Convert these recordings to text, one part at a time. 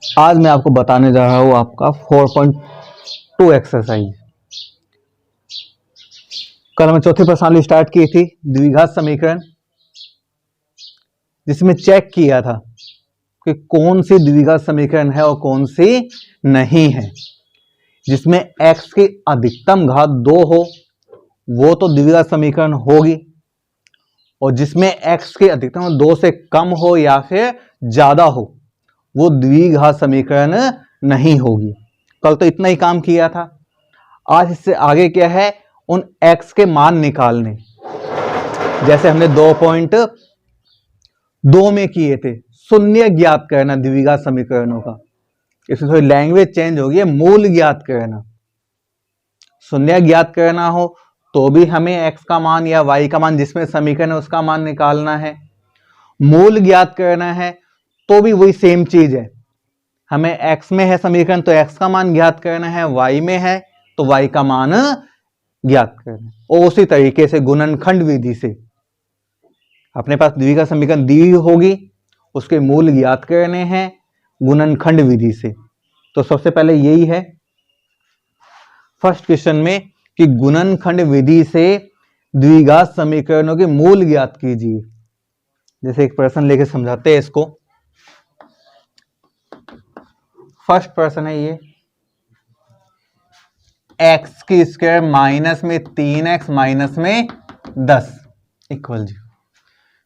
आज मैं आपको बताने जा रहा हूँ आपका 4.2 एक्सरसाइज। कल हमने चौथी प्रश्नावली स्टार्ट की थी द्विघात समीकरण, जिसमें चेक किया था कि कौन सी द्विघात समीकरण है और कौन सी नहीं है। जिसमें x की अधिकतम घात 2 हो वो तो द्विघात समीकरण होगी, और जिसमें x की अधिकतम 2 से कम हो या फिर ज्यादा हो वो द्विघात समीकरण नहीं होगी। कल तो इतना ही काम किया था। आज इससे आगे क्या है, उन x के मान निकालने, जैसे हमने 2.2 में किए थे, शून्य ज्ञात करना द्विघात समीकरणों का। इसमें थोड़ी लैंग्वेज चेंज होगी, है मूल ज्ञात करना। शून्य ज्ञात करना हो तो भी हमें x का मान या y का मान जिसमें समीकरण है उसका मान निकालना है। मूल ज्ञात करना है तो भी वही सेम चीज है, हमें x में है समीकरण तो x का मान ज्ञात करना है, y में है तो y का मान ज्ञात करना है। और उसी तरीके से गुणनखंड विधि से अपने पास द्विघात समीकरण दी होगी, उसके मूल ज्ञात करने हैं गुणनखंड विधि से। तो सबसे पहले यही है फर्स्ट क्वेश्चन में कि गुणनखंड विधि से द्विघात समीकरणों के मूल ज्ञात कीजिए। जैसे एक प्रश्न लेके समझाते हैं इसको। फर्स्ट प्रश्न है ये, एक्स की स्क्वायर माइनस में 3x माइनस में 10 इक्वल 0।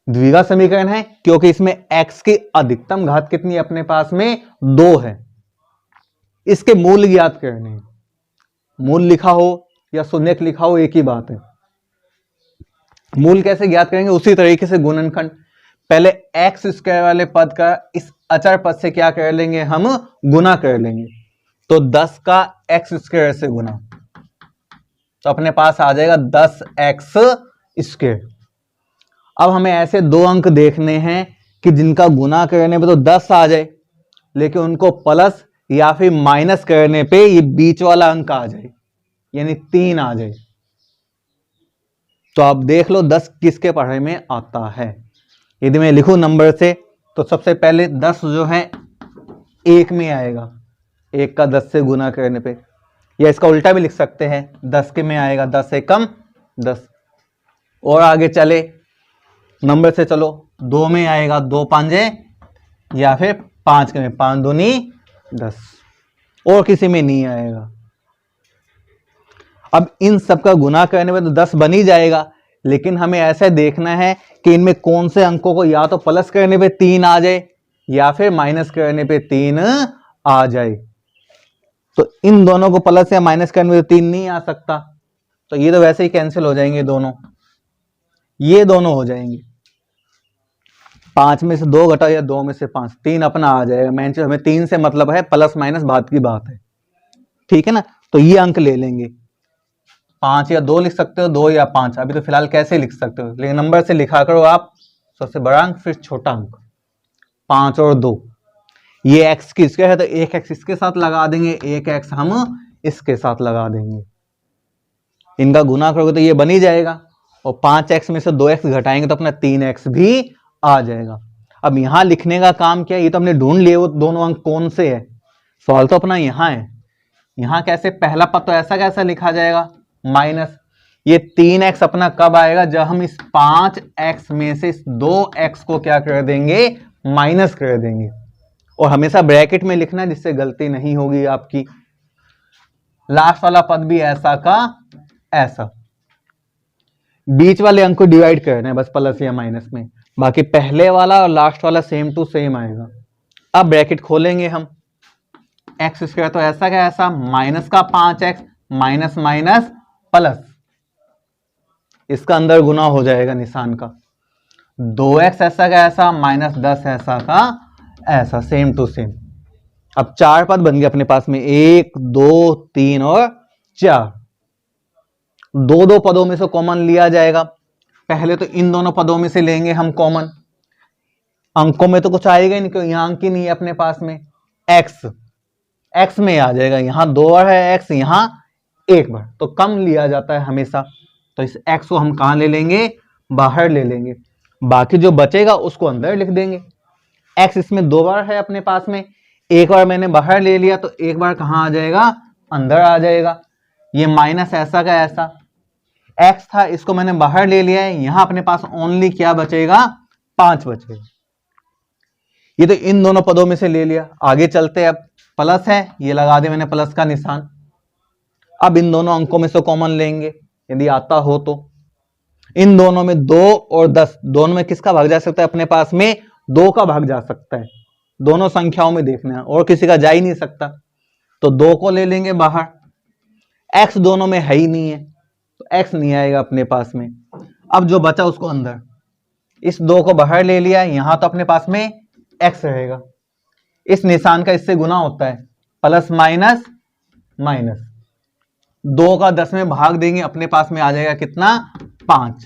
द्विघात समीकरण है क्योंकि इसमें x की अधिकतम घात कितनी है, अपने पास में 2 है। इसके मूल ज्ञात करने हैं। मूल लिखा हो या शून्यक लिखा हो एक ही बात है। मूल कैसे ज्ञात करेंगे, उसी तरीके से गुणनखंड। पहले एक्स स्क्वायर वाले पद का इस अचर पद से क्या कर लेंगे, हम गुना कर लेंगे। तो 10 का एक्स स्क्वायर से गुना, तो अपने पास आ जाएगा 10x स्क्वायर। अब हमें ऐसे दो अंक देखने हैं कि जिनका गुना करने पे तो 10 आ जाए, लेकिन उनको प्लस या फिर माइनस करने पे ये बीच वाला अंक आ जाए, यानी 3 आ जाए। तो आप देख लो 10 किसके पढ़ाई में आता है। यदि मैं लिखूं नंबर से तो सबसे पहले 10 जो है 1 में आएगा, 1 का 10 से गुना करने पे, या इसका उल्टा भी लिख सकते हैं, 10 के में आएगा 10 से कम 10। और आगे चले नंबर से, चलो 2 में आएगा 2 पांजे, या फिर 5 के में 5 दूनी 10, और किसी में नहीं आएगा। अब इन सब का गुना करने में तो 10 बन ही जाएगा, लेकिन हमें ऐसे देखना है कि इनमें कौन से अंकों को या तो प्लस करने पे 3 आ जाए या फिर माइनस करने पे 3 आ जाए। तो इन दोनों को प्लस या माइनस करने में 3 नहीं आ सकता, तो ये तो वैसे ही कैंसिल हो जाएंगे दोनों, ये दोनों हो जाएंगे। 5 में से 2 घटा या 2 में से 5, 3 अपना आ जाएगा। मेन चीज हमें 3 से मतलब है, प्लस माइनस बात की बात है, ठीक है ना। तो ये अंक ले लेंगे, 5 या 2 लिख सकते हो, 2 या 5, अभी तो फिलहाल कैसे लिख सकते हो, लेकिन नंबर से लिखा करो आप, सबसे बड़ा अंक फिर छोटा अंक। 5 और 2, ये x की स्क्वायर है तो एक x इसके साथ लगा देंगे, एक x हम इसके साथ लगा देंगे। इनका गुना करोगे तो ये बन ही जाएगा, और 5x में से 2x घटाएंगे तो अपना 3x भी आ जाएगा। अब यहां लिखने का काम क्या है, ये तो हमने ढूंढ लिए वो दोनों अंक कौन से है, सवाल तो अपना यहां है। यहां कैसे, पहला पद तो ऐसा कैसा लिखा जाएगा, माइनस। ये 3x अपना कब आएगा, जब हम इस 5x में से इस 2x को क्या कर देंगे, माइनस कर देंगे। और हमेशा ब्रैकेट में लिखना है जिससे गलती नहीं होगी आपकी। लास्ट वाला पद भी ऐसा का ऐसा, बीच वाले अंक को डिवाइड करना है बस प्लस या माइनस में, बाकी पहले वाला और लास्ट वाला सेम टू सेम आएगा। अब ब्रैकेट खोलेंगे हम, एक्स स्क्वायर तो ऐसा का ऐसा, माइनस का 5x माइनस माइनस प्लस, इसका अंदर गुना हो जाएगा निशान का, 2x ऐसा का ऐसा माइनस 10 ऐसा का ऐसा, सेम टू सेम। अब 4 पद बन गए अपने पास में, 1 2 3 और 4। दो पदों में से कॉमन लिया जाएगा। पहले तो इन दोनों पदों में से लेंगे हम कॉमन, अंकों में तो कुछ आएगा ही नहीं क्योंकि यहां अंक ही नहीं है अपने पास में। x में आ जाएगा, यहां 2 बार है x, यहां 1 बार, तो कम लिया जाता है हमेशा। तो इस x को हम कहां ले लेंगे, बाहर ले लेंगे, बाकी जो बचेगा उसको अंदर लिख देंगे। x इसमें 2 बार है अपने पास में, एक बार मैंने बाहर ले लिया तो एक बार कहाँ आ जाएगा, अंदर आ जाएगा। ये माइनस ऐसा का ऐसा x था, इसको मैंने बाहर ले लिया है, यहां अपने पास ओनली क्या बचेगा, 5 बचेगा। ये तो इन दोनों पदों में से ले लिया। आगे चलते, अब प्लस है, ये लगा दे मैंने प्लस का निशान। अब इन दोनों अंकों में से कॉमन लेंगे यदि आता हो तो। इन दोनों में 2 और 10, दोनों में किसका भाग जा सकता है, अपने पास में 2 का भाग जा सकता है। दोनों संख्याओं में देखना है और किसी का जा ही नहीं सकता, तो 2 को ले लेंगे बाहर। x दोनों में है ही नहीं है तो x नहीं आएगा अपने पास में। अब जो बचा उसको अंदर, इस 2 को बाहर ले लिया, यहां तो अपने पास में x रहेगा। इस निशान का इससे गुना होता है, प्लस माइनस माइनस, 2 का 10 में भाग देंगे, अपने पास में आ जाएगा कितना, 5।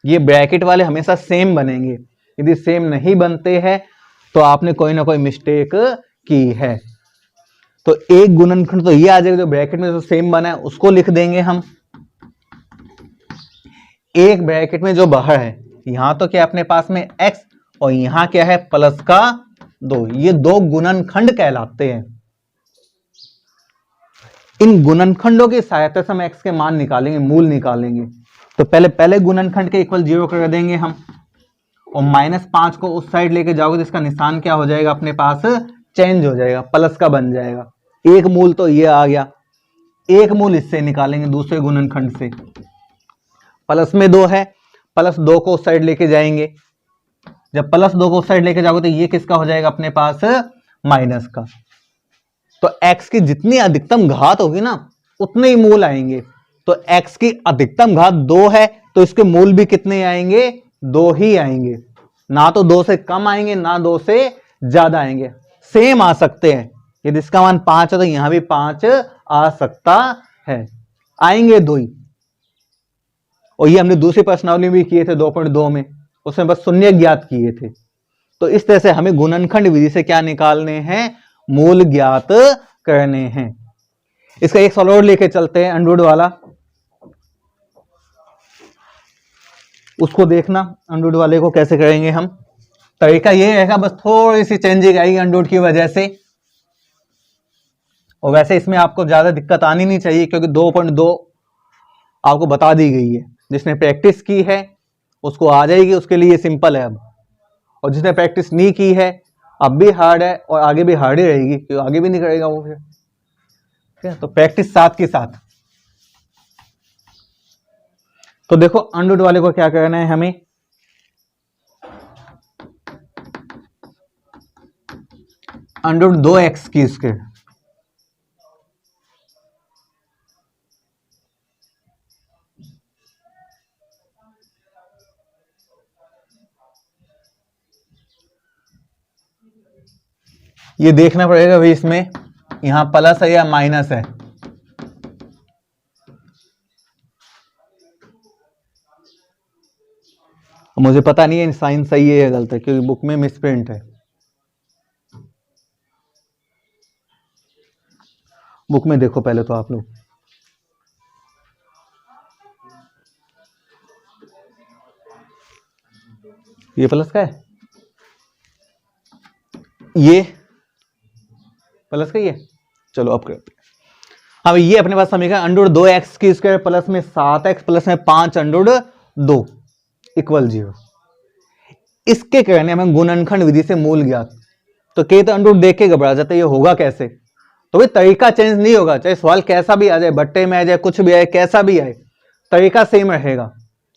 ये ब्रैकेट वाले हमेशा सेम बनेंगे, यदि सेम नहीं बनते हैं तो आपने कोई ना कोई मिस्टेक की है। तो एक गुणनखंड तो ये आ जाएगा, जो ब्रैकेट में जो सेम बना है उसको लिख देंगे हम। एक ब्रैकेट में जो बाहर है, यहां तो क्या अपने पास में x और यहां क्या है, प्लस का 2, ये 2 गुणनखंड कहलाते हैं। इन गुणनखंडों की सहायता से हम x के मान निकालेंगे, मूल निकालेंगे। तो पहले गुणनखंड के इक्वल 0 कर देंगे हम, और -5 को उस साइड लेके जाओगे तो इसका निशान क्या हो जाएगा, अपने पास चेंज हो जाएगा, प्लस का बन जाएगा। एक मूल तो ये आ गया, एक मूल इससे निकालेंगे दूसरे गुणनखंड से। प्लस में 2 है, प्लस 2 को उस साइड लेके जाएंगे, जब प्लस 2 को उस साइड लेके जाओगे तो ये किसका हो जाएगा, अपने पास माइनस का। तो x की जितनी अधिकतम घात होगी ना उतने ही मूल आएंगे। तो x की अधिकतम घात 2 है तो इसके मूल भी कितने आएंगे, 2 ही आएंगे। ना तो 2 से कम आएंगे ना 2 से ज्यादा आएंगे, सेम आ सकते हैं। यदि इसका मान 5 है तो यहां भी 5 आ सकता है, आएंगे 2 ही। और ये हमने दूसरी प्रश्नावली भी किए थे 2.2 में, उसमें बस शून्य ज्ञात किए थे। तो इस तरह से हमें गुणनखंड विधि से क्या निकालने हैं, मूल ज्ञात करने हैं। इसका एक सवाल और लेके चलते हैं, अंडरवुड वाला, उसको देखना अंडरवुड वाले को कैसे करेंगे हम। तरीका ये रहेगा, बस थोड़ी सी चेंजिंग आएगी अंडरवुड की वजह से। और वैसे इसमें आपको ज्यादा दिक्कत आनी नहीं चाहिए क्योंकि 2.2 आपको बता दी गई है। जिसने प्रैक्टिस की है उसको आ जाएगी, उसके लिए सिंपल है अब। और जिसने प्रैक्टिस नहीं की है अब भी हार्ड है और आगे भी हार्ड ही रहेगी क्योंकि आगे भी नहीं करेगा वो फिर। ठीक है, तो प्रैक्टिस साथ के साथ। तो देखो अंडरवुड वाले को क्या करना है हमें, अंडरवुड 2x की स्क्वायर, ये देखना पड़ेगा भाई इसमें यहां प्लस है या माइनस है। मुझे पता नहीं है साइन सही है या गलत है क्योंकि बुक में मिसप्रिंट है। बुक में देखो पहले तो आप लोग, ये प्लस का है, ये प्लस का ही है। चलो अब करते हैं। हाँ, ये अपने पास समीकरण अंडरवुड 2x की स्क्वायर प्लस में 7x प्लस में 5 अंडरवुड 2 इक्वल 0। इसके करने हमें गुणनखंड विधि से मूल ज्ञात। तो कई तो अंडरवुड देख के घबरा जाते ये होगा कैसे, तो भाई तरीका चेंज नहीं होगा, चाहे सवाल कैसा भी आ जाए, बट्टे में आ जाए, कुछ भी आए, कैसा भी आए, तरीका सेम रहेगा।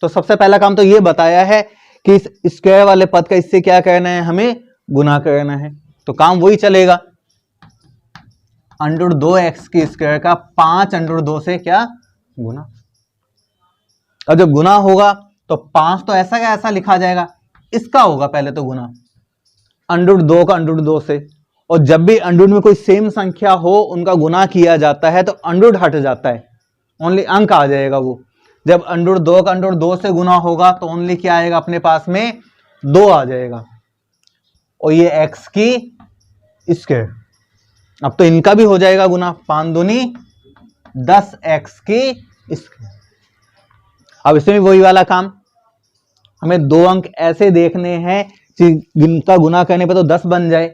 तो सबसे पहला काम तो ये बताया है कि इस स्क्वायर वाले पद का इससे क्या करना है, हमें गुना करना है। तो काम वही चलेगा, अंडरवुड 2x की स्क्वायर का 5 अंडरवुड 2 से क्या गुना। और जब गुना होगा तो 5 तो ऐसा क्या ऐसा लिखा जाएगा, इसका होगा पहले तो गुना अंडरवुड 2 का अंडरवुड 2 से। और जब भी अंडरवुड में कोई सेम संख्या हो उनका गुना किया जाता है तो अंडरवुड हट जाता है, ओनली अंक आ जाएगा वो। जब अंडरवुड 2 का अंडरवुड 2 से गुना होगा तो ओनली क्या आएगा, अपने पास में 2 आ जाएगा। और ये x की स्क्वायर, अब तो इनका भी हो जाएगा गुना, 5 दूनी 10x की स्क्वायर। अब इसमें भी वही वाला काम, हमें 2 अंक ऐसे देखने हैं कि इनका गुना करने पे तो 10 बन जाए,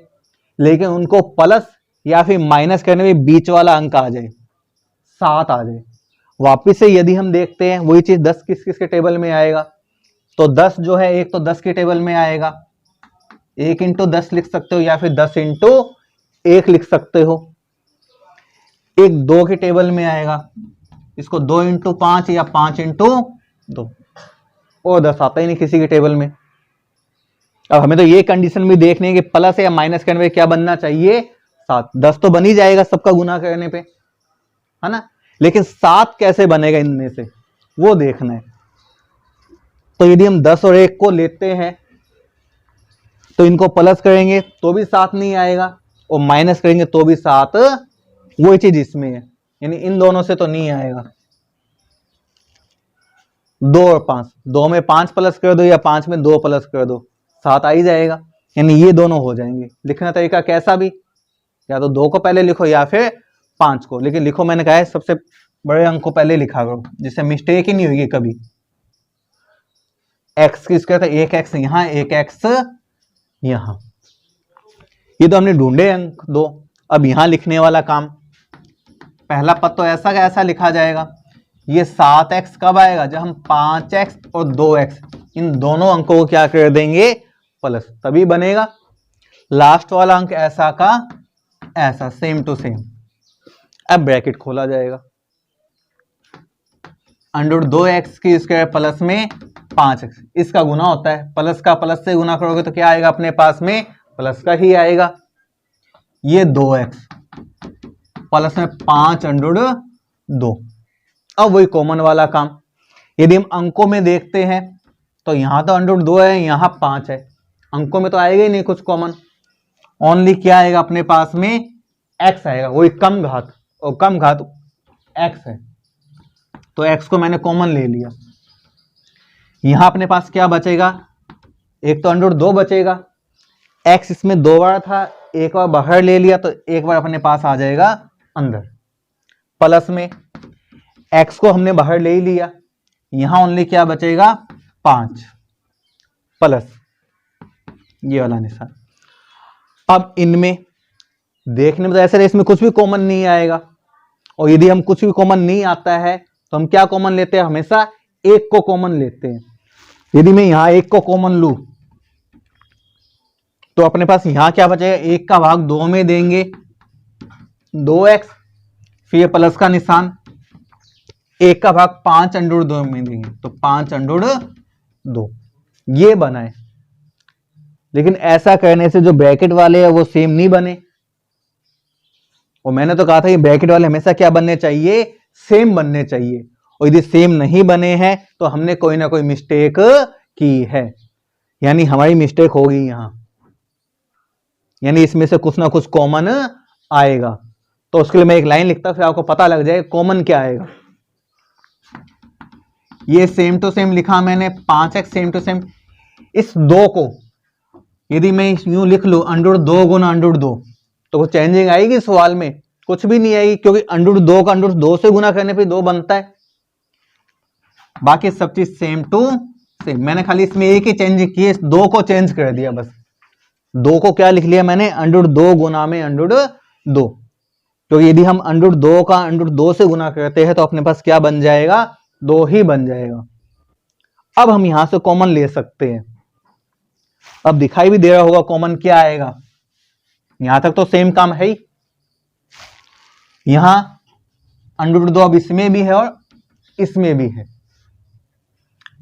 लेकिन उनको प्लस या फिर माइनस करने में बीच वाला अंक आ जाए, 7 आ जाए। वापिस से यदि हम देखते हैं वही चीज 10 किस किस के टेबल में आएगा, तो 10 जो है एक तो 10 के टेबल में आएगा, 1 इंटू 10 लिख सकते हो या फिर 10 इंटू 1 लिख सकते हो। एक 2 के टेबल में आएगा, इसको 2 इंटू 5 या 5 इंटू 2, और 10 आता ही नहीं किसी के टेबल में। अब हमें तो ये कंडीशन भी देखनी है कि प्लस या माइनस करने पे क्या बनना चाहिए, 7। 10 तो बन ही जाएगा सबका गुना करने पे, है ना, लेकिन 7 कैसे बनेगा इनमें से वो देखना है। तो यदि हम 10 और 1 को लेते हैं तो इनको प्लस करेंगे तो भी 7 नहीं आएगा, और माइनस करेंगे तो भी 7, वो चीज इसमें है, यानी इन दोनों से तो नहीं आएगा। 2 और 5, 2 में 5 प्लस कर दो या 5 में 2 प्लस कर दो, 7 आ ही जाएगा, यानी ये दोनों हो जाएंगे। लिखना तरीका कैसा भी, या तो 2 को पहले लिखो या फिर 5 को, लेकिन लिखो मैंने कहा है सबसे बड़े अंक को पहले लिखा करो, जिससे मिस्टेक ही नहीं होगी कभी। x की स्क्वायर, तो 1x यहां 1x यहां, ये तो हमने ढूंढे अंक 2। अब यहां लिखने वाला काम, पहला पद तो ऐसा का ऐसा लिखा जाएगा। ये 7x कब आएगा, जब हम 5x और 2x इन दोनों अंकों को क्या कर देंगे, प्लस, तभी बनेगा। लास्ट वाला अंक ऐसा का ऐसा, सेम टू सेम। अब ब्रैकेट खोला जाएगा, अंडर 2x की स्क्वायर प्लस में 5x, इसका गुना होता है, प्लस का प्लस से गुना करोगे तो क्या आएगा अपने पास में, प्लस का ही आएगा। ये 2x प्लस में 5 अंडर 2। अब वही कॉमन वाला काम, यदि हम अंकों में देखते हैं तो यहां तो अंडर 2 है, यहां 5 है, अंकों में तो आएगा ही नहीं कुछ कॉमन, ओनली क्या आएगा अपने पास में, x आएगा, वही कम घात, और कम घात x है, तो x को मैंने कॉमन ले लिया। यहां अपने पास क्या बचेगा, एक तो अंडर 2 बचेगा, x इसमें 2 बार था, एक बार बाहर ले लिया तो एक बार अपने पास आ जाएगा अंदर। प्लस में x को हमने बाहर ले ही लिया, यहां ओनली क्या बचेगा, 5 प्लस ये वाला निशान। अब इनमें देखने में तो ऐसे इसमें कुछ भी कॉमन नहीं आएगा, और यदि हम कुछ भी कॉमन नहीं आता है तो हम क्या कॉमन लेते हैं, हमेशा 1 को कॉमन लेते हैं। यदि मैं यहां 1 को कॉमन लूं तो अपने पास यहां क्या बचेगा, 1 का भाग 2 में देंगे 2x, फिर प्लस का निशान, 1 का भाग 5 अंडर 2 में देंगे तो 5 अंडर 2, ये बना है। लेकिन ऐसा करने से जो ब्रैकेट वाले हैं वो सेम नहीं बने, और मैंने तो कहा था ये ब्रैकेट वाले हमेशा क्या बनने चाहिए, सेम बनने चाहिए, और यदि सेम नहीं बने हैं तो हमने कोई ना कोई मिस्टेक की है, यानी हमारी मिस्टेक होगी यहां, यानी इसमें से कुछ ना कुछ कॉमन आएगा। तो उसके लिए मैं एक लाइन लिखता हूं, फिर आपको पता लग जाए कॉमन क्या आएगा। ये सेम टू सेम लिखा मैंने, 5x सेम टू सेम, इस 2 को यदि मैं यूं लिख लूं अंडर 2 गुना अंडर 2, तो कुछ चेंजिंग आएगी सवाल में, कुछ भी नहीं आएगी, क्योंकि अंडर 2 का अंडर 2 से गुना करने पे 2 बनता है, बाकी सब चीज सेम टू सेम। मैंने खाली इसमें एक ही चेंज की है, 2 को चेंज कर दिया बस। 2 को क्या लिख लिया मैंने, अंडर 2 गुना में अंडर 2, क्योंकि यदि हम अंडर 2 का अंडर 2 से गुना करते हैं तो अपने पास क्या बन जाएगा, 2 ही बन जाएगा। अब हम यहां से कॉमन ले सकते हैं, अब दिखाई भी दे रहा होगा कॉमन क्या आएगा, यहां तक तो सेम काम है ही। यहां अंडर 2 अब इसमें भी है और इसमें भी है,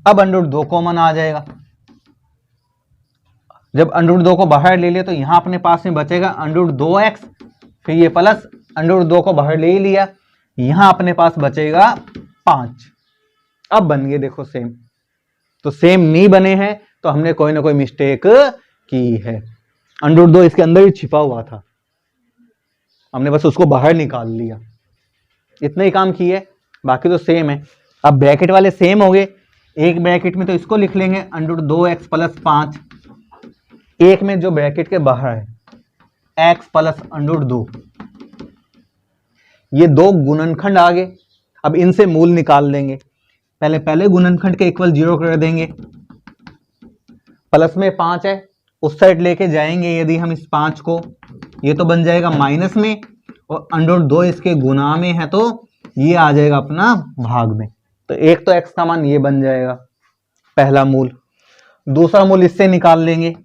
अब अंडर 2 कॉमन आ जाएगा। जब अंडर 2 को बाहर ले लिया तो यहां अपने पास में बचेगा अंडर 2x, फिर ये प्लस अंडर 2 को बाहर ले ही लिया, यहां अपने पास बचेगा 5। अब बन गए देखो सेम, तो सेम नहीं बने हैं तो हमने कोई ना कोई मिस्टेक की है। अंडर 2 इसके अंदर ही छिपा हुआ था, हमने बस उसको बाहर निकाल लिया, इतना ही काम किए, बाकी तो सेम है। अब ब्रैकेट वाले सेम हो गए, एक ब्रैकेट में तो इसको लिख लेंगे अंडर 2x प्लस 5, एक में जो ब्रैकेट के बाहर है x प्लस अंडर 2, ये 2 गुणनखंड आ गए। अब इनसे मूल निकाल लेंगे, पहले गुणनखंड के इक्वल 0 कर देंगे, प्लस में 5 है, उस साइड लेके जाएंगे यदि हम इस 5 को ये तो बन जाएगा माइनस में, और अंडर 2 इसके गुना में है तो ये आ जाएगा अपना भाग में। तो एक तो x का मान ये बन जाएगा पहला मूल। दूसरा मूल इससे निकाल लेंगे,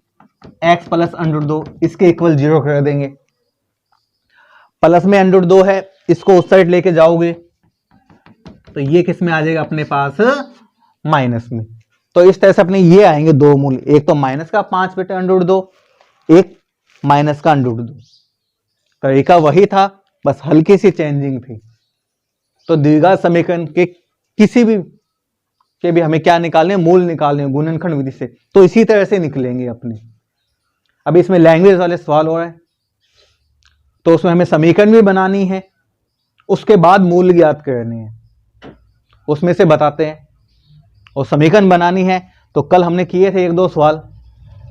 x प्लस अंडर 2, इसके इक्वल 0 कर देंगे। प्लस में अंडर 2 है, इसको उस साइड लेके जाओगे तो ये किस में आ जाएगा अपने पास माइनस में। तो इस तरह से अपने ये आएंगे दो मूल, एक तो माइनस का 5 बटे अंडर 2, एक माइनस का अंडर 2। तरीका वही था, बस हल्की सी चेंजिंग थी। तो द्विघात समीकरण के किसी भी हमें क्या निकालने, मूल निकालने गुणनखंड विधि से, तो इसी तरह से निकलेंगे अपने। अब इसमें लैंग्वेज वाले सवाल हो रहे हैं, तो उसमें हमें समीकरण भी बनानी है, उसके बाद मूल ज्ञात करने हैं, उसमें से बताते हैं। और समीकरण बनानी है तो कल हमने किए थे 1-2 सवाल,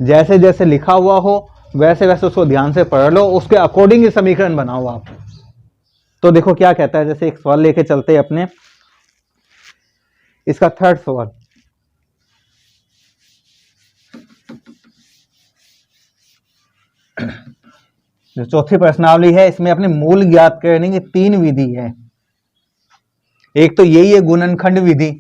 जैसे जैसे लिखा हुआ हो वैसे वैसे उसको ध्यान से पढ़ लो, उसके अकॉर्डिंग ही समीकरण बनाओ आप। तो देखो क्या कहता है, जैसे एक सवाल लेके चलते हैं अपने, इसका थर्ड सवाल। जो चौथी प्रश्नावली है इसमें अपने मूल ज्ञात करने की 3 विधि है। एक तो यही है गुणनखंड विधि,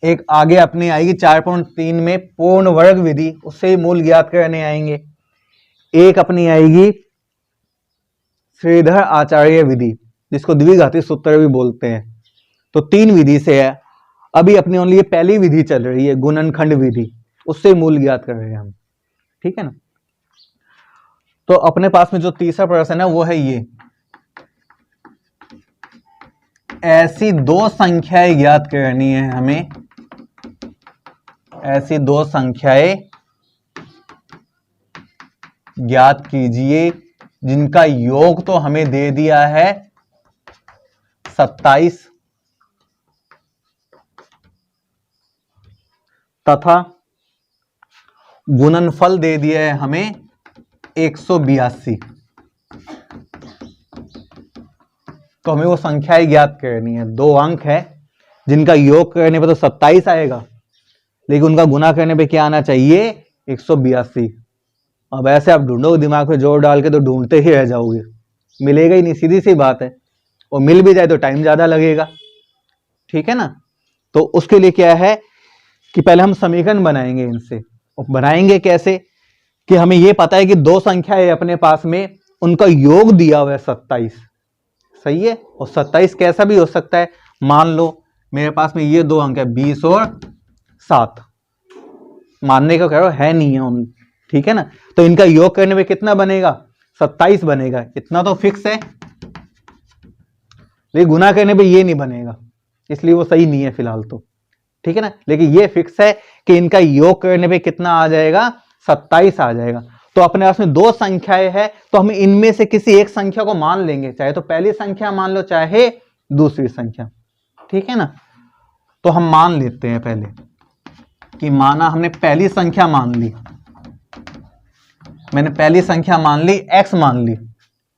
एक आगे अपनी आएगी 4.3 में पूर्ण वर्ग विधि, उससे ही मूल ज्ञात करने आएंगे। एक अपनी आएगी श्रीधर आचार्य विधि, जिसको द्विघाती सूत्र भी बोलते हैं। तो 3 विधि से है। अभी अपनी ओनली ये पहली विधि चल रही है गुणनखंड विधि, उससे मूल ज्ञात कर रहे हैं हम, ठीक है ना। तो अपने पास में जो तीसरा प्रश्न है वो है ये, ऐसी 2 संख्याएं ज्ञात करनी है हमें, ऐसी 2 संख्याएं ज्ञात कीजिए जिनका योग तो हमें दे दिया है 27 तथा गुणनफल दे दिया है हमें 182। तो हमें वो संख्याएं ज्ञात करनी है। 2 अंक है जिनका योग करने पे तो 27 आएगा, लेकिन उनका गुना करने पे क्या आना चाहिए, 182। अब ऐसे आप ढूंढोगे दिमाग में जोर डाल के तो ढूंढते ही रह जाओगे, मिलेगा ही नहीं, सीधी सी बात है। और मिल भी जाए तो टाइम ज्यादा लगेगा, ठीक है ना। तो उसके लिए क्या है कि पहले हम समीकरण बनाएंगे इनसे। और बनाएंगे कैसे कि हमें ये पता है कि 2 संख्या है अपने पास में, उनका योग दिया हुआ है 27, सही है। और 27 कैसा भी हो सकता है, मान लो मेरे पास में ये 2 अंक है 20 और 7, मानने का कह रहा है नहीं है उन, ठीक है ना। तो इनका योग करने में कितना बनेगा, 27 बनेगा, इतना तो फिक्स है। लेकिन गुना करने पे ये नहीं बनेगा, इसलिए वो सही नहीं है फिलहाल तो, ठीक है ना। लेकिन ये फिक्स है कि इनका योग करने पे कितना आ जाएगा, 27 आ जाएगा। तो अपने पास में 2 संख्याएं हैं, तो हम इनमें से किसी एक संख्या को मान लेंगे, चाहे तो पहली संख्या मान लो चाहे दूसरी संख्या, ठीक है ना। तो हम मान लेते हैं पहले कि माना हमने पहली संख्या मान ली, मैंने पहली संख्या मान ली, x मान ली,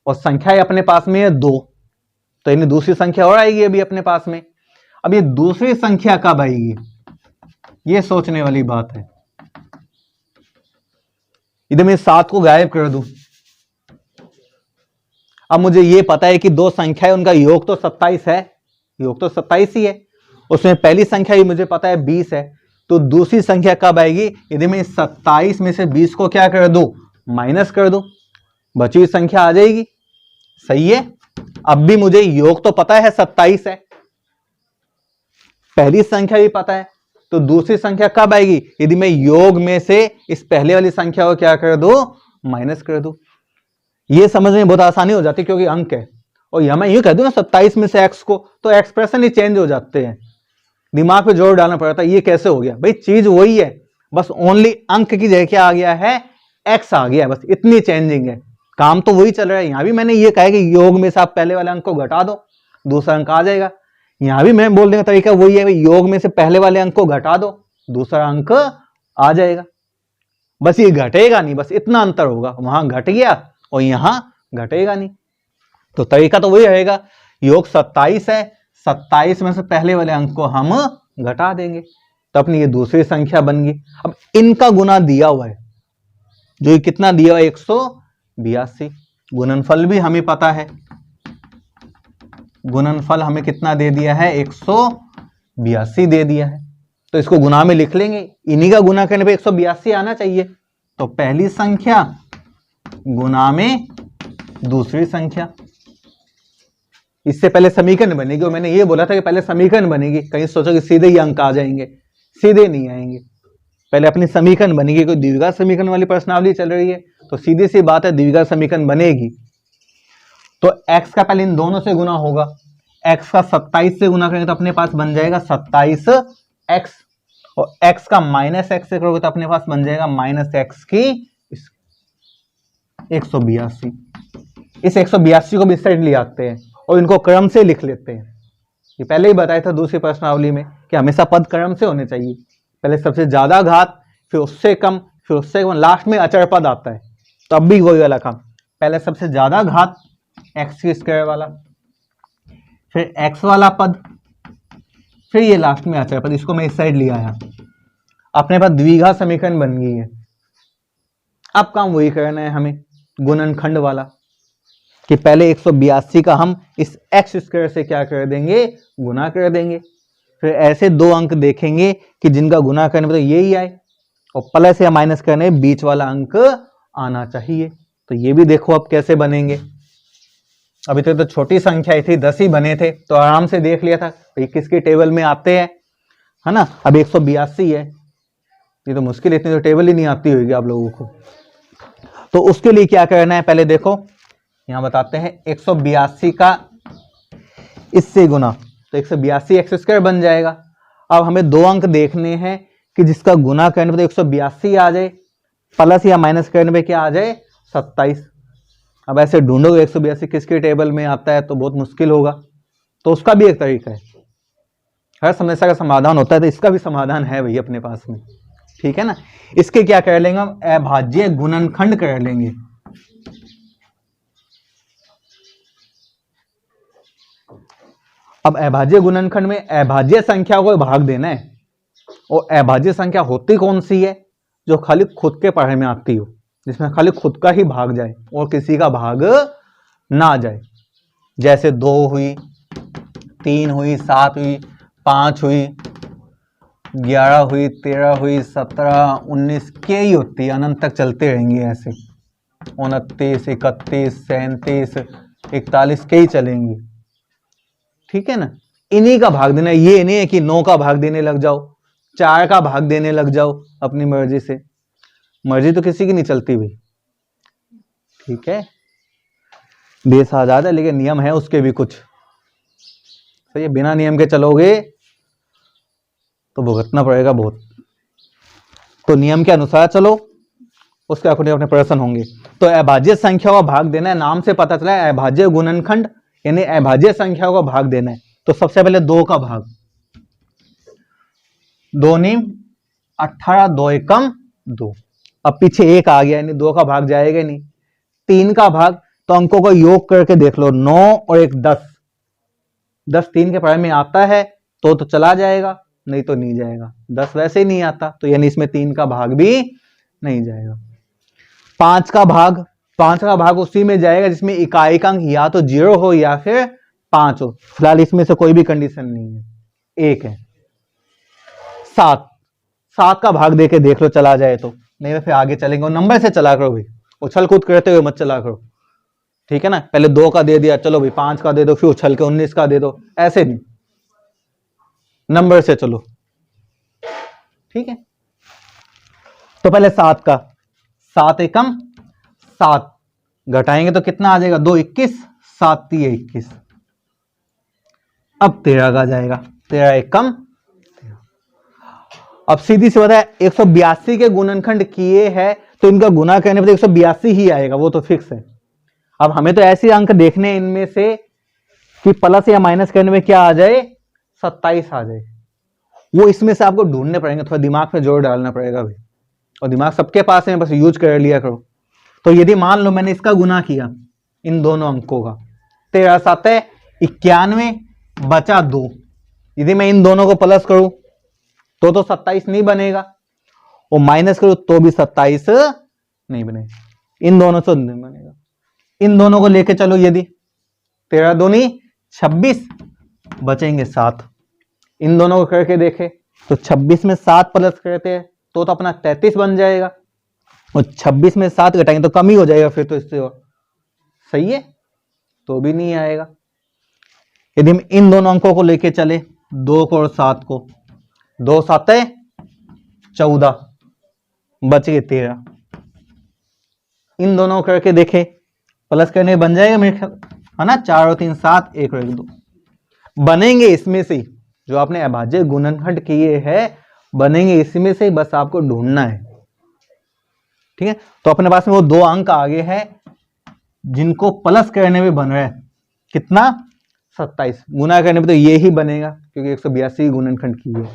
और संख्या अपने पास में है 2, तो इन्हें दूसरी संख्या और आएगी अभी अपने पास में। अब ये दूसरी संख्या कब आएगी, ये सोचने वाली बात है। इधर मैं 7 को गायब कर दूं, अब मुझे ये पता है कि 2 संख्या है, उनका योग तो 27 है, योग तो 27 ही है। उसमें पहली संख्या ही मुझे पता है 20 है, तो दूसरी संख्या कब आएगी, यदि मैं 27 में से 20 को क्या कर दूं, माइनस कर दूं, बची हुई संख्या आ जाएगी, सही है। अब भी मुझे योग तो पता है 27 है, पहली संख्या भी पता है, तो दूसरी संख्या कब आएगी, यदि मैं योग में से इस पहले वाली संख्या को क्या कर दूं, माइनस कर दूं। ये समझने में बहुत आसानी हो जाती है क्योंकि अंक है। और यह मैं यूं कह दूं ना 27 में से x को, तो एक्सप्रेशन ही चेंज हो जाते हैं, दिमाग पे जोर डालना पड़ता है। ये कैसे हो गया भाई, चीज वही है, बस ओनली अंक की जगह क्या आ गया है, x आ गया है, बस इतनी चेंजिंग है, काम तो वही चल रहा है। यहां भी मैंने ये कहा है कि योग में से आप पहले वाले अंक को घटा दो, दूसरा अंक आ जाएगा। यहां भी मैं बोलने का तरीका वही है, योग में से पहले वाले अंक को घटा दो, दूसरा अंक आ जाएगा। बस ये घटेगा नहीं, बस इतना अंतर होगा, वहां घट गया और यहां घटेगा नहीं। तो तरीका तो वही रहेगा, योग 27 है, 27 में से पहले वाले अंक को हम घटा देंगे, तो अपनी ये दूसरी संख्या बन गई। अब इनका गुना दिया हुआ है, जो कितना दिया हुआ है, 82। गुणनफल भी हमें पता है, गुणनफल हमें कितना दे दिया है, 182 दे दिया है। तो इसको गुना में लिख लेंगे, इन्हीं का गुना करने पे 182 आना चाहिए। तो पहली संख्या गुना में दूसरी संख्या, इससे पहले समीकरण बनेगी। और मैंने ये बोला था कि पहले समीकरण बनेगी, कहीं सोचो कि सीधे ही अंक आ जाएंगे, सीधे नहीं आएंगे। पहले अपनी समीकरण बनेगी। कोई द्विघात समीकरण वाली प्रश्नावली चल रही है तो सीधी सी बात है द्विघात समीकरण बनेगी। तो x का पहले इन दोनों से गुना होगा, x का 27 से गुना करेंगे तो अपने पास बन जाएगा 27x, और x का -x से करोगे तो अपने पास बन जाएगा -x की 182। इस 182 को भी इस साइड ले आते हैं और इनको क्रम से लिख लेते हैं। ये पहले ही बताया था दूसरी प्रश्नावली में कि हमेशा पद क्रम से होने चाहिए, पहले सबसे ज्यादा घात, फिर उससे कम, फिर उससे कम, लास्ट में अचर पद आता है। तो अब भी वही वाला काम, पहले सबसे ज्यादा घात एक्स की स्क्वायर वाला, फिर एक्स वाला पद, फिर ये लास्ट में अचर पद। इसको मैं इस साइड ले आया, अपने पास द्विघात समीकरण बन गई है। अब काम वही करना है हमें, गुणनखंड वाला, कि पहले 182 का हम इस एक्स स्क्वायर से क्या कर देंगे, गुना कर देंगे। फिर ऐसे दो अंक देखेंगे कि जिनका गुना करने पर तो यही आए, और प्लस या माइनस करने बीच वाला अंक आना चाहिए। तो ये भी देखो अब कैसे बनेंगे। अभी तक तो छोटी संख्या ही थी, 10 ही बने थे, तो आराम से देख लिया था 21 के टेबल में आते हैं, है ना। अब 182 है, ये तो मुश्किल, इतनी तो टेबल ही नहीं आती होगी आप लोगों को। तो उसके लिए क्या करना है, पहले देखो यहां बताते हैं, 182 का इससे गुना, तो 182 एक्स स्क्वायर बन जाएगा। अब हमें दो अंक देखने हैं कि जिसका गुना करने पर 182 आ जाए, प्लस या माइनस करने पे क्या आ जाए, 27। अब ऐसे ढूंढोगे 182 किसके टेबल में आता है तो बहुत मुश्किल होगा। तो उसका भी एक तरीका है, हर समस्या का समाधान होता है, तो इसका भी समाधान है भाई अपने पास में, ठीक है ना। इसके क्या कर लेंगे हम, अभाज्य गुणनखंड कर लेंगे। अब अभाज्य गुणनखंड में अभाज्य संख्या को भाग देना है, और अभाज्य संख्या होती कौन सी है, जो खाली खुद के पढ़ाई में आती हो, जिसमें खाली खुद का ही भाग जाए और किसी का भाग ना जाए। जैसे 2 हुई, 3 हुई, 7 हुई, 5 हुई, 11 हुई, 13 हुई, 17, 19 के ही होती है, अनंत तक चलते रहेंगे ऐसे, 29, 31, 37, 41 के ही चलेंगी, ठीक है ना। इन्हीं का भाग देना, ये नहीं है कि 9 का भाग देने लग जाओ, 4 का भाग देने लग जाओ अपनी मर्जी से, मर्जी तो किसी की नहीं चलती भाई, ठीक है। देश आजाद है लेकिन नियम है उसके भी कुछ, सही है। बिना नियम के चलोगे तो भुगतना पड़ेगा बहुत, तो नियम के अनुसार चलो, उसके अकॉर्डिंग अपने प्रश्न होंगे। तो अभाज्य संख्या का भाग देना है, नाम से पता चला है अभाज्य गुणनखंड, यानी अभाज्य संख्या का भाग देना है। तो सबसे पहले 2 का भाग, 2 नीम 18, 2 एकम 2। अब पीछे 1 आ गया, यानी 2 का भाग जाएगा नहीं। 3 का भाग, तो अंकों का योग करके देख लो, 9 और 1 10, 10 3 के पढ़ाई में आता है तो चला जाएगा, नहीं तो नहीं जाएगा। 10 वैसे ही नहीं आता, तो यानी इसमें 3 का भाग भी नहीं जाएगा। 5 का भाग, 5 का भाग उसी में जाएगा जिसमें इकाई का अंक या तो 0 हो या फिर 5 हो। फिलहाल इसमें से कोई भी कंडीशन नहीं है, 1 है। 7 का भाग देके देख लो, चला जाए तो, नहीं तो फिर आगे चलेंगे। और नंबर से चला करो भाई, उछल कूद करते हुए मत चला करो, ठीक है ना। पहले 2 का दे दिया, चलो भाई 5 का दे दो, फिर उछल के 19 का दे दो, ऐसे नहीं, नंबर से चलो, ठीक है। तो पहले 7 का, 7 एकम 7, घटाएंगे तो कितना आ जाएगा, 2 21, 7 3 21। अब 13 का जाएगा, 13 एकम। अब सीधी सी बात है, 182 के गुणनखंड किए हैं तो इनका गुना करने पर 182 ही आएगा, वो तो फिक्स है। अब हमें तो ऐसे अंक देखने इनमें से कि प्लस या माइनस करने में क्या आ जाए, 27 आ जाए। वो इसमें से आपको ढूंढने पड़ेंगे, थोड़ा दिमाग में जोर डालना पड़ेगा भाई, और दिमाग सबके पास है, बस यूज कर लिया करो। तो यदि मान लो मैंने इसका गुना किया इन दोनों अंकों का, 13 7 91 बचा 2, यदि मैं इन दोनों को प्लस करूं तो 27 नहीं बनेगा, और माइनस करूं तो भी 27 नहीं बनेगा। इन दोनों से नहीं बनेगा। इन दोनों को लेके चलो, यदि 13 दूनी 26, बचेंगे 7। इन दोनों को करके देखे तो 26 में 7 प्लस करते हैं तो अपना 33 बन जाएगा, और 26 में 7 घटाएंगे तो कम ही हो जाएगा फिर तो इससे, और सही है, तो भी नहीं आएगा। यदि हम इन दोनों अंकों को लेके चले 2 को और 7 को, 2 7 14, बच गए 13। इन दोनों करके देखे प्लस करने बन जाएगा मेरे ख्याल, है ना, 4 और 3 7, 1 और 1 2 बनेंगे इसमें से, जो आपने अभाज्य गुणनखंड किए हैं बनेंगे इसमें से, बस आपको ढूंढना है। ठीक है, तो अपने पास में वो 2 अंक आगे हैं जिनको प्लस करने में बन रहा है, कितना 27, गुना करने में तो ये ही बनेगा क्योंकि 182 गुणनखंड की है।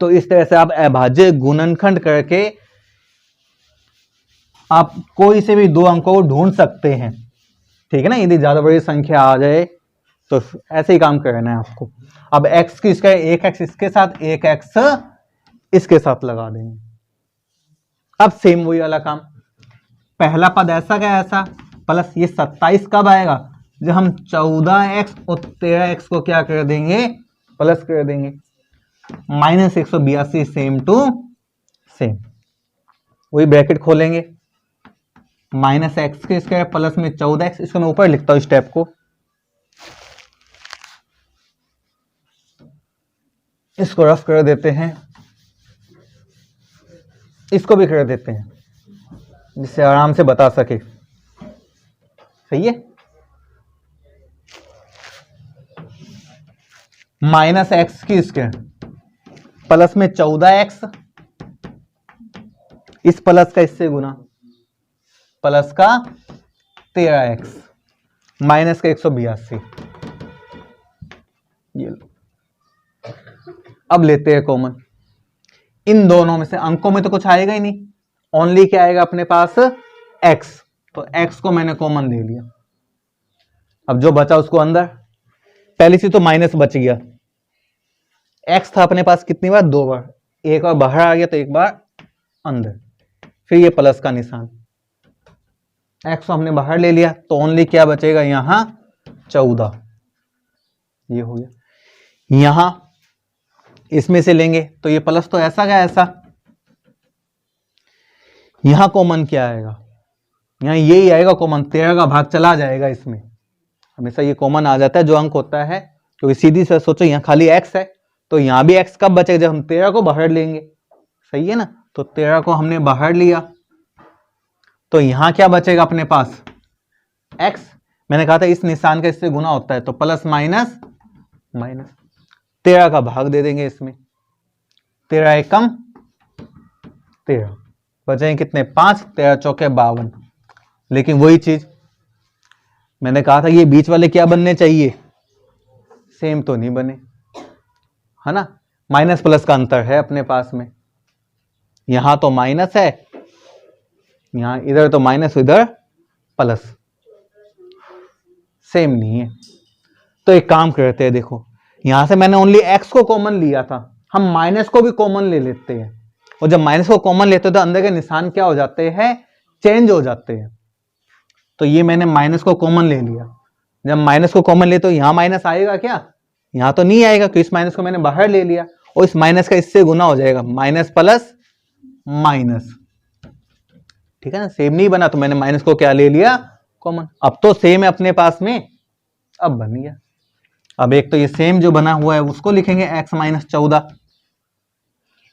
तो इस तरह से आप अभाज्य गुणनखंड करके आप कोई से भी 2 अंकों को ढूंढ सकते हैं। ठीक है ना, यदि ज्यादा बड़ी संख्या आ जाए तो ऐसे ही काम करना है आपको। अब x की इसका 1x इसके साथ, 1x इसके साथ लगा देंगे। अब सेम वही वाला काम, पहला पद ऐसा क्या ऐसा, प्लस ये 27 कब आएगा, जब हम 14x और 13x को क्या कर देंगे, प्लस कर देंगे, माइनस 182 सेम टू सेम, वही ब्रैकेट खोलेंगे, माइनस एक्स के स्क्वायर प्लस में 14x, इसको मैं ऊपर लिखता हूं स्टेप को, इसको रफ कर देते हैं, इसको भी कर देते हैं जिससे आराम से बता सके। सही है, माइनस एक्स की स्क्वायर प्लस में 14x, इस प्लस का इससे गुना, प्लस का 13x, माइनस का 182, ये लो। अब लेते हैं कॉमन, इन दोनों में से अंकों में तो कुछ आएगा ही नहीं, ओनली क्या आएगा अपने पास x, तो x को मैंने कॉमन ले लिया। अब जो बचा उसको अंदर, पहली चीज तो माइनस बच गया, x था अपने पास कितनी बार, 2 बार, एक बार बाहर आ गया तो एक बार अंदर, फिर ये प्लस का निशान, x को हमने बाहर ले लिया तो ओनली क्या बचेगा यहां 14, ये हो गया। यहां इसमें से लेंगे तो ये प्लस तो ऐसा क्या ऐसा, यहां कॉमन क्या आएगा, यहां यही आएगा कॉमन, 13 का भाग चला जाएगा इसमें, हमेशा ये कॉमन आ जाता है जो अंक होता है, क्योंकि सीधी से सोचो यहां खाली x है तो यहां भी x कब बचेगा, जब हम 13 को बाहर लेंगे। सही है ना, तो 13 को हमने बाहर लिया तो यहां क्या बचेगा अपने पास x, मैंने कहा था इस निशान का इससे गुना होता है तो प्लस माइनस माइनस, 13 का भाग दे देंगे इसमें, 13 एकम 13, बचेंगे कितने 5, 13 चौके 52। लेकिन वही चीज मैंने कहा था ये बीच वाले क्या बनने चाहिए, सेम तो नहीं बने, है ना, माइनस प्लस का अंतर है अपने पास में, यहां तो माइनस है, यहां इधर तो माइनस इधर प्लस, सेम नहीं है। तो एक काम करते हैं, देखो यहां से मैंने ओनली x को कॉमन लिया था, हम माइनस को भी कॉमन ले लेते हैं, और जब माइनस को कॉमन लेते हैं तो अंदर के निशान क्या हो जाते हैं, चेंज हो जाते हैं। तो ये मैंने माइनस को कॉमन ले लिया, जब माइनस को कॉमन ले तो यहां माइनस आएगा क्या, यहां तो नहीं आएगा क्योंकि इस माइनस को मैंने बाहर ले लिया, और इस माइनस का इससे गुना हो जाएगा, माइनस प्लस माइनस। ठीक है ना, सेम नहीं बना तो मैंने माइनस को क्या ले लिया कॉमन, अब तो सेम है अपने पास में, अब बन गया। अब एक तो ये सेम जो बना हुआ है उसको लिखेंगे x माइनस 14,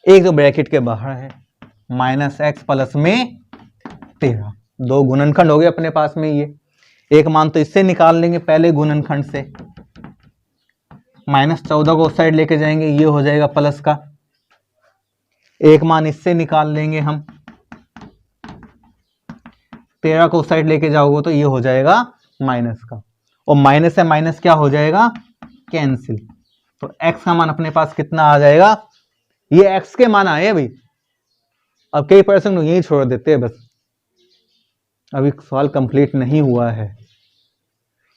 एक जो ब्रैकेट के बाहर है माइनस एक्स प्लस में 13, 2 गुणनखंड हो गए अपने पास में, ये एक मान तो इससे निकाल लेंगे पहले गुणनखंड से, माइनस 14 को उस साइड लेके जाएंगे, ये हो जाएगा प्लस का, एक मान इससे निकाल लेंगे हम, 13 को उस साइड लेके जाओगे तो ये हो जाएगा माइनस का, और माइनस से माइनस क्या हो जाएगा कैंसिल, तो x का मान अपने पास कितना आ जाएगा, ये x के मान आए अभी, अब कई परसेंट यही छोड़ देते हैं बस, अभी सवाल कंप्लीट नहीं हुआ है,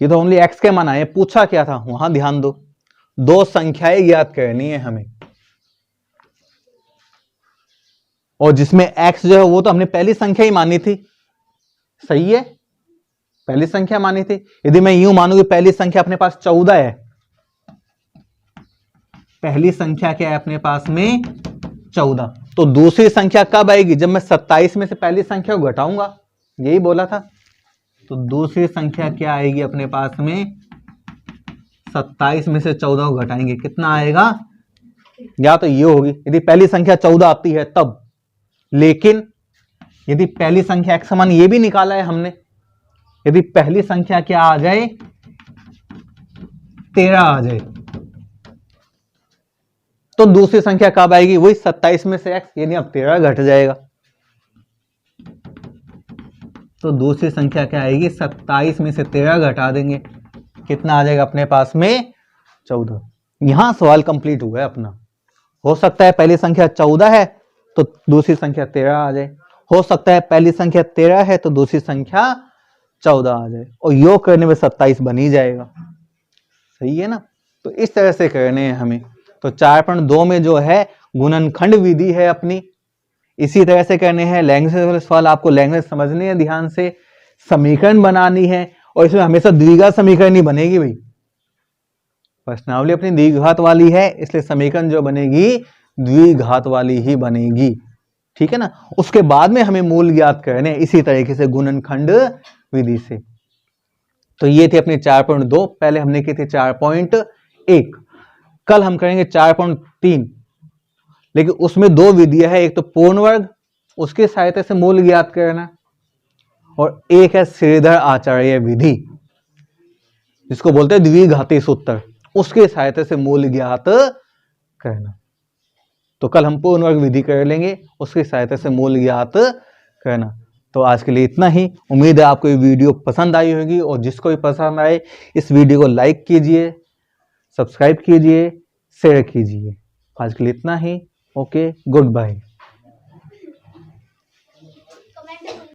ये तो ओनली x के मान आए, पूछा क्या था वहां ध्यान दो, 2 संख्याएं याद करनी है हमें, और जिसमें x जो है वो तो हमने पहली संख्या ही मानी थी, सही है, पहली संख्या मानी थी। यदि मैं यूं मानूं कि पहली संख्या अपने पास 14 है, पहली संख्या क्या है अपने पास में 14, तो दूसरी संख्या कब आएगी? जब मैं 27 में से पहली संख्या को घटाऊंगा, यही बोला था। तो दूसरी संख्या क्या आएगी अपने पास में? 27 में से 14 को घटाएंगे, कितना आएगा? या तो ये होगी यदि पहली संख्या 14 आती है तब, लेकिन यदि पहली संख्या x समान ये भी निकाला है हमने, यदि पहली संख्या क्या आ जाए? 13 आ जाए, तो दूसरी संख्या कब आएगी? वही 27 में से x, यानी अब 13 घट जाएगा। तो दूसरी संख्या क्या आएगी? 27 में से 13 घटा देंगे, कितना आ जाएगा अपने पास में? 14। यहां सवाल कंप्लीट हुआ है अपना। हो सकता है पहली संख्या 14 है तो दूसरी संख्या 13 आ जाए, हो सकता है पहली संख्या 13 है तो दूसरी संख्या 14 आ जाए, और योग करने में 27 बन ही जाएगा। सही है ना? तो इस तरह से करने हैं हमें। तो 4.2 में जो है गुणनखंड विधि है अपनी, इसी तरह से करने हैं। लैंग्वेज वाले सवाल आपको लैंग्वेज समझने हैं ध्यान से, समीकरण बनानी है, और इसमें हमेशा द्विघात समीकरण ही बनेगी भाई। प्रश्नावली अपनी द्विघात वाली है, इसलिए समीकरण जो बनेगी द्विघात वाली ही बनेगी। ठीक है ना? उसके बाद में हमें मूल ज्ञात करने इसी तरीके से गुणनखंड विधि से। तो ये थी अपनी 4.2, पहले हमने की थी 4.1। कल हम करेंगे 4.3, लेकिन उसमें दो विधियां है, एक तो पूर्ण वर्ग, उसकी सहायता से मूल ज्ञात करना, और एक है श्रीधर आचार्य विधि, जिसको बोलते हैं द्विघाती सूत्र, उसकी सहायता से मूल ज्ञात करना। तो कल हम पूर्ण वर्ग विधि कर लेंगे, उसकी सहायता से मूल ज्ञात करना। तो आज के लिए इतना ही। उम्मीद है आपको ये वीडियो पसंद आई होगी, और जिसको भी पसंद आए इस वीडियो को लाइक कीजिए, सब्सक्राइब कीजिए, शेयर कीजिए। आज के लिए इतना ही। Okay, good bye.